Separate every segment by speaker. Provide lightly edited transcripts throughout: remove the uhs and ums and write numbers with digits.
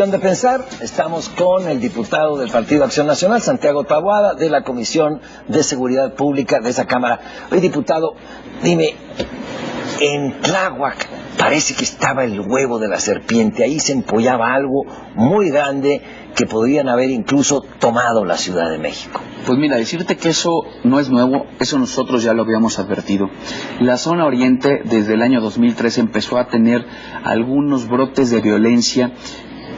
Speaker 1: Cuestión de Pensar. Estamos con el diputado del Partido Acción Nacional, Santiago Taboada, de la Comisión de Seguridad Pública de esa Cámara. Oye, diputado, dime, en Tláhuac parece que estaba el huevo de la serpiente. Ahí se empollaba algo muy grande que podrían haber incluso tomado la Ciudad de México.
Speaker 2: Pues mira, decirte que eso no es nuevo, eso nosotros ya lo habíamos advertido. La zona oriente desde el año 2013 empezó a tener algunos brotes de violencia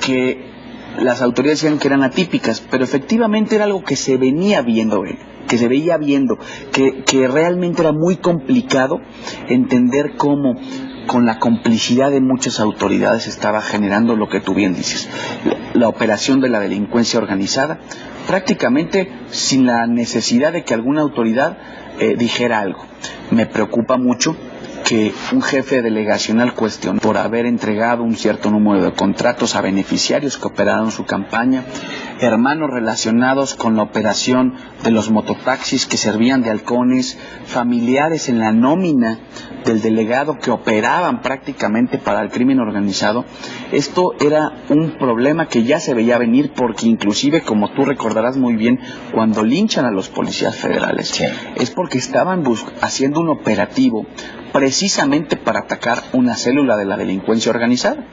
Speaker 2: que las autoridades decían que eran atípicas, pero efectivamente era algo que se venía viendo, que se veía viendo, que realmente era muy complicado entender cómo con la complicidad de muchas autoridades estaba generando lo que tú bien dices, la operación de la delincuencia organizada, prácticamente sin la necesidad de que alguna autoridad dijera algo. Me preocupa mucho que un jefe delegacional cuestionó por haber entregado un cierto número de contratos a beneficiarios que operaron su campaña, hermanos relacionados con la operación de los mototaxis que servían de halcones, familiares en la nómina del delegado que operaban prácticamente para el crimen organizado. Esto era un problema que ya se veía venir porque inclusive, como tú recordarás muy bien, cuando linchan a los policías federales, sí, es porque estaban haciendo un operativo precisamente para atacar una célula de la delincuencia organizada.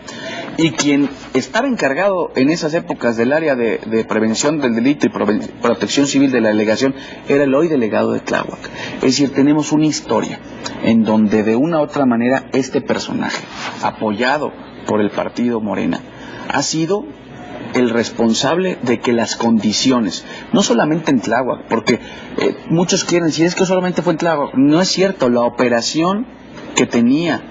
Speaker 2: Y quien estaba encargado en esas épocas del área de prevención del delito y protección civil de la delegación era el hoy delegado de Tláhuac. Es decir, tenemos una historia en donde de una u otra manera este personaje, apoyado por el partido Morena, ha sido el responsable de que las condiciones, no solamente en Tláhuac, porque muchos quieren decir es que solamente fue en Tláhuac. No es cierto, la operación que tenía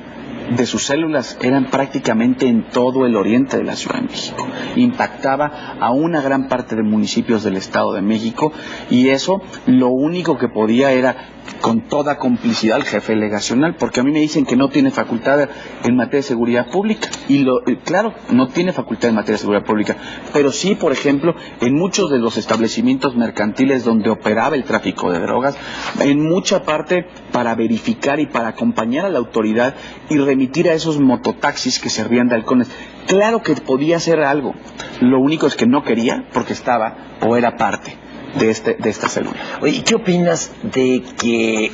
Speaker 2: de sus células eran prácticamente en todo el oriente de la Ciudad de México. Impactaba a una gran parte de municipios del Estado de México y eso lo único que podía era con toda complicidad el jefe delegacional, porque a mí me dicen que no tiene facultad en materia de seguridad pública y claro, no tiene facultad en materia de seguridad pública, pero sí, por ejemplo, en muchos de los establecimientos mercantiles donde operaba el tráfico de drogas, en mucha parte para verificar y para acompañar a la autoridad y remitir a esos mototaxis que servían de halcones. Claro que podía hacer algo, lo único es que no quería porque estaba o era parte de esta célula.
Speaker 1: Oye, ¿y qué opinas de que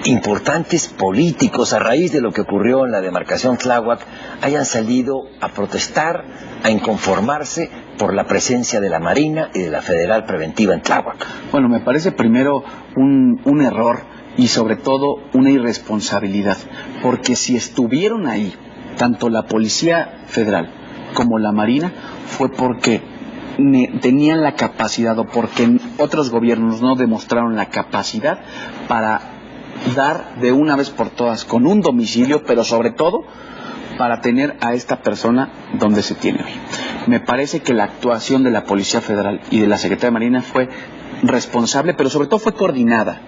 Speaker 1: importantes políticos, a raíz de lo que ocurrió en la demarcación Tláhuac, hayan salido a protestar, a inconformarse por la presencia de la Marina y de la Federal Preventiva en Tláhuac?
Speaker 2: Bueno, me parece primero un error y sobre todo una irresponsabilidad, porque si estuvieron ahí tanto la Policía Federal como la Marina fue porque tenían la capacidad o porque otros gobiernos no demostraron la capacidad para dar de una vez por todas con un domicilio, pero sobre todo para tener a esta persona donde se tiene hoy. Me parece que la actuación de la Policía Federal y de la Secretaría de Marina fue responsable, pero sobre todo fue coordinada,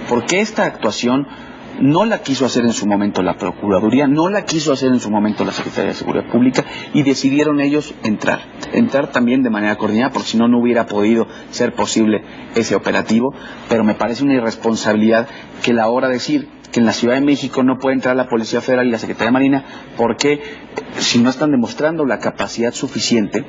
Speaker 2: porque esta actuación no la quiso hacer en su momento la Procuraduría, no la quiso hacer en su momento la Secretaría de Seguridad Pública y decidieron ellos entrar también de manera coordinada, porque si no, no hubiera podido ser posible ese operativo, pero me parece una irresponsabilidad que la hora de decir que en la Ciudad de México no puede entrar la Policía Federal y la Secretaría de Marina porque si no están demostrando la capacidad suficiente,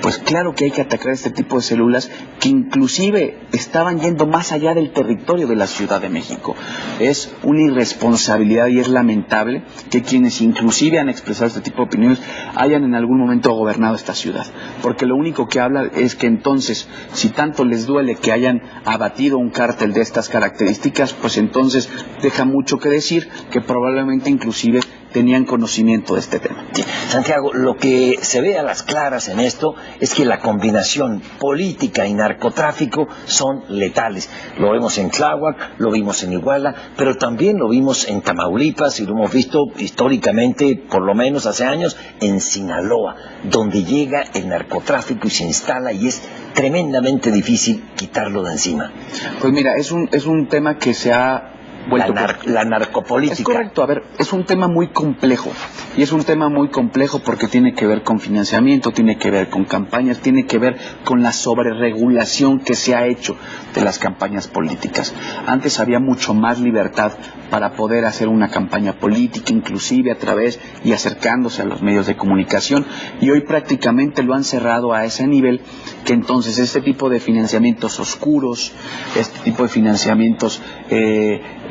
Speaker 2: pues claro que hay que atacar este tipo de células que inclusive estaban yendo más allá del territorio de la Ciudad de México. Es una irresponsabilidad y es lamentable que quienes inclusive han expresado este tipo de opiniones hayan en algún momento gobernado esta ciudad, porque lo único que habla es que entonces, si tanto les duele que hayan abatido un cártel de estas características, pues entonces deja mucho que decir que probablemente inclusive tenían conocimiento de este tema.
Speaker 1: Santiago, lo que se ve a las claras en esto es que la combinación política y narcotráfico son letales. Lo vemos en Tláhuac, lo vimos en Iguala, pero también lo vimos en Tamaulipas y lo hemos visto históricamente, por lo menos hace años, en Sinaloa, donde llega el narcotráfico y se instala y es tremendamente difícil quitarlo de encima.
Speaker 2: Pues mira, es un tema que se ha vuelto
Speaker 1: la narcopolítica.
Speaker 2: Es correcto, a ver, es un tema muy complejo, y es un tema muy complejo porque tiene que ver con financiamiento, tiene que ver con campañas, tiene que ver con la sobreregulación que se ha hecho de las campañas políticas. Antes había mucho más libertad para poder hacer una campaña política, inclusive a través y acercándose a los medios de comunicación, y hoy prácticamente lo han cerrado a ese nivel, que entonces este tipo de financiamientos oscuros, este tipo de financiamientos,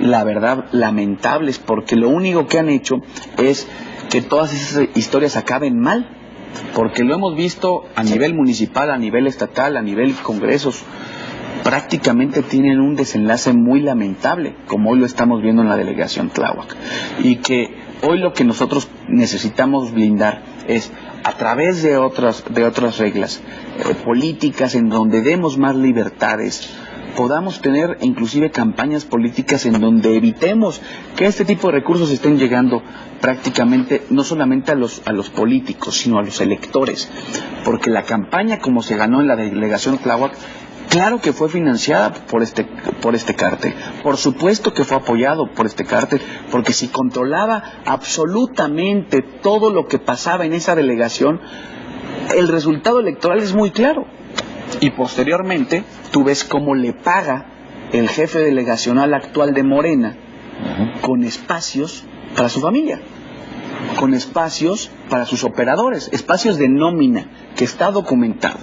Speaker 2: la verdad, lamentables, porque lo único que han hecho es que todas esas historias acaben mal, porque lo hemos visto a nivel municipal, a nivel estatal, a nivel congresos, prácticamente tienen un desenlace muy lamentable, como hoy lo estamos viendo en la delegación Tláhuac, y que hoy lo que nosotros necesitamos blindar es a través de otras reglas políticas en donde demos más libertades, podamos tener inclusive campañas políticas en donde evitemos que este tipo de recursos estén llegando prácticamente no solamente a los políticos, sino a los electores, porque la campaña como se ganó en la delegación Tláhuac, claro que fue financiada por este cártel, por supuesto que fue apoyado por este cártel, porque si controlaba absolutamente todo lo que pasaba en esa delegación, el resultado electoral es muy claro. Y posteriormente tú ves cómo le paga el jefe delegacional actual de Morena con espacios para su familia, con espacios para sus operadores, espacios de nómina que está documentado.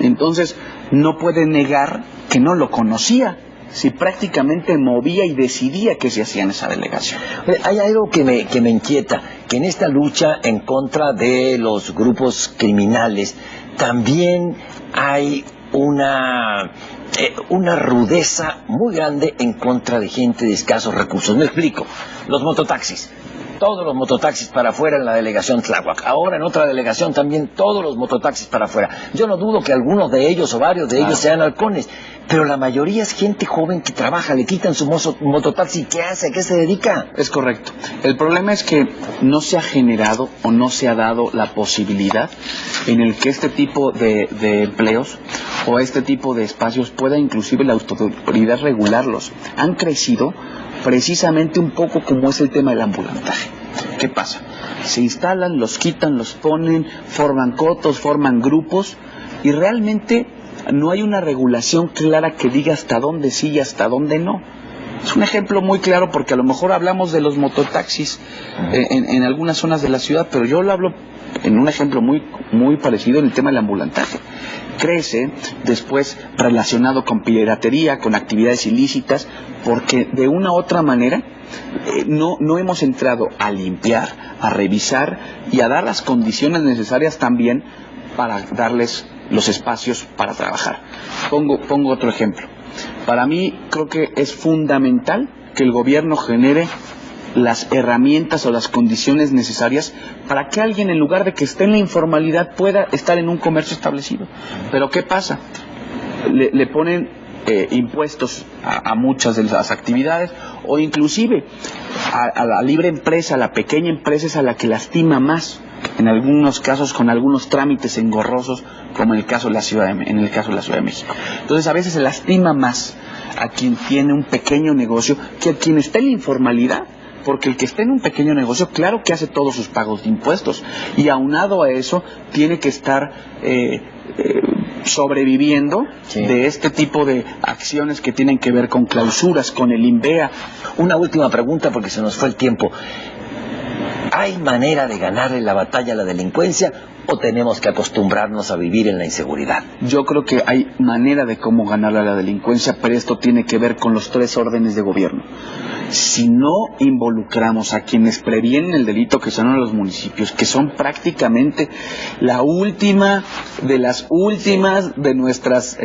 Speaker 2: Entonces no puede negar que no lo conocía, si prácticamente movía y decidía qué se hacía en esa delegación.
Speaker 1: Hay algo que me inquieta, que en esta lucha en contra de los grupos criminales también hay una rudeza muy grande en contra de gente de escasos recursos. Me explico, los mototaxis. Todos los mototaxis para afuera en la delegación Tláhuac. Ahora en otra delegación también todos los mototaxis para afuera. Yo no dudo que algunos de ellos o varios de ellos sean halcones, pero la mayoría es gente joven que trabaja, le quitan su mototaxi. ¿Qué hace? ¿A qué se dedica?
Speaker 2: Es correcto. El problema es que no se ha generado o no se ha dado la posibilidad en el que este tipo de empleos o este tipo de espacios pueda inclusive la autoridad regularlos. Han crecido precisamente un poco como es el tema del ambulantaje. ¿Qué pasa? Se instalan, los quitan, los ponen, forman cotos, forman grupos, y realmente no hay una regulación clara que diga hasta dónde sí y hasta dónde no. Es un ejemplo muy claro porque a lo mejor hablamos de los mototaxis en algunas zonas de la ciudad, pero yo lo hablo en un ejemplo muy parecido en el tema del ambulantaje. Crece después relacionado con piratería, con actividades ilícitas, porque de una u otra manera no hemos entrado a limpiar, a revisar y a dar las condiciones necesarias también para darles los espacios para trabajar. Pongo otro ejemplo. Para mí creo que es fundamental que el gobierno genere las herramientas o las condiciones necesarias para que alguien, en lugar de que esté en la informalidad, pueda estar en un comercio establecido. Pero ¿qué pasa? Le ponen impuestos a muchas de las actividades, o inclusive a la libre empresa, a la pequeña empresa es a la que lastima más, en algunos casos con algunos trámites engorrosos, como en el caso de la Ciudad de México. Entonces a veces se lastima más a quien tiene un pequeño negocio que a quien está en la informalidad, porque el que está en un pequeño negocio, claro que hace todos sus pagos de impuestos, y aunado a eso tiene que estar sobreviviendo de este tipo de acciones que tienen que ver con clausuras, con el INVEA.
Speaker 1: Una última pregunta porque se nos fue el tiempo. ¿Hay manera de ganarle la batalla a la delincuencia o tenemos que acostumbrarnos a vivir en la inseguridad?
Speaker 2: Yo creo que hay manera de cómo ganarle a la delincuencia, pero esto tiene que ver con los 3 órdenes de gobierno. Si no involucramos a quienes previenen el delito, que son los municipios, que son prácticamente la última de las últimas de nuestras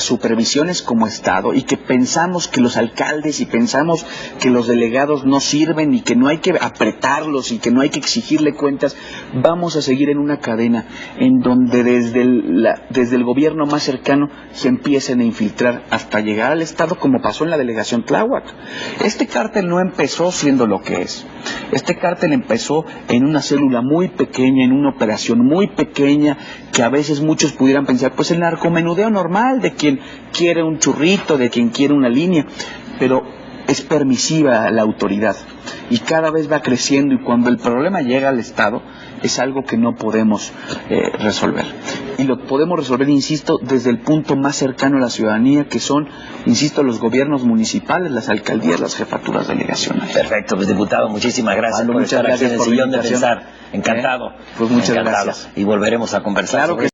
Speaker 2: supervisiones como Estado, y que pensamos que los alcaldes y pensamos que los delegados no sirven y que no hay que apretarlos y que no hay que exigirle cuentas, vamos a seguir en una cadena en donde desde el gobierno más cercano se empiecen a infiltrar hasta llegar al Estado, como pasó en la delegación Tláhuac. Este cártel no empezó siendo lo que es. Este cártel empezó en una célula muy pequeña, en una operación muy pequeña, que a veces muchos pudieran pensar, pues el narcomenudeo normal, de quien quiere un churrito, de quien quiere una línea, pero es permisiva la autoridad y cada vez va creciendo, y cuando el problema llega al Estado es algo que no podemos resolver. Y lo podemos resolver, insisto, desde el punto más cercano a la ciudadanía, que son, insisto, los gobiernos municipales, las alcaldías, las jefaturas delegacionales.
Speaker 1: Perfecto, pues diputado, muchísimas gracias
Speaker 2: Pablo,
Speaker 1: por
Speaker 2: muchas
Speaker 1: estar aquí en
Speaker 2: gracias
Speaker 1: el
Speaker 2: por la
Speaker 1: sillón de
Speaker 2: invitación.
Speaker 1: pensar. Encantado.
Speaker 2: Pues muchas
Speaker 1: Encantado.
Speaker 2: gracias.
Speaker 1: Y volveremos a conversar
Speaker 2: Claro
Speaker 1: sobre
Speaker 2: que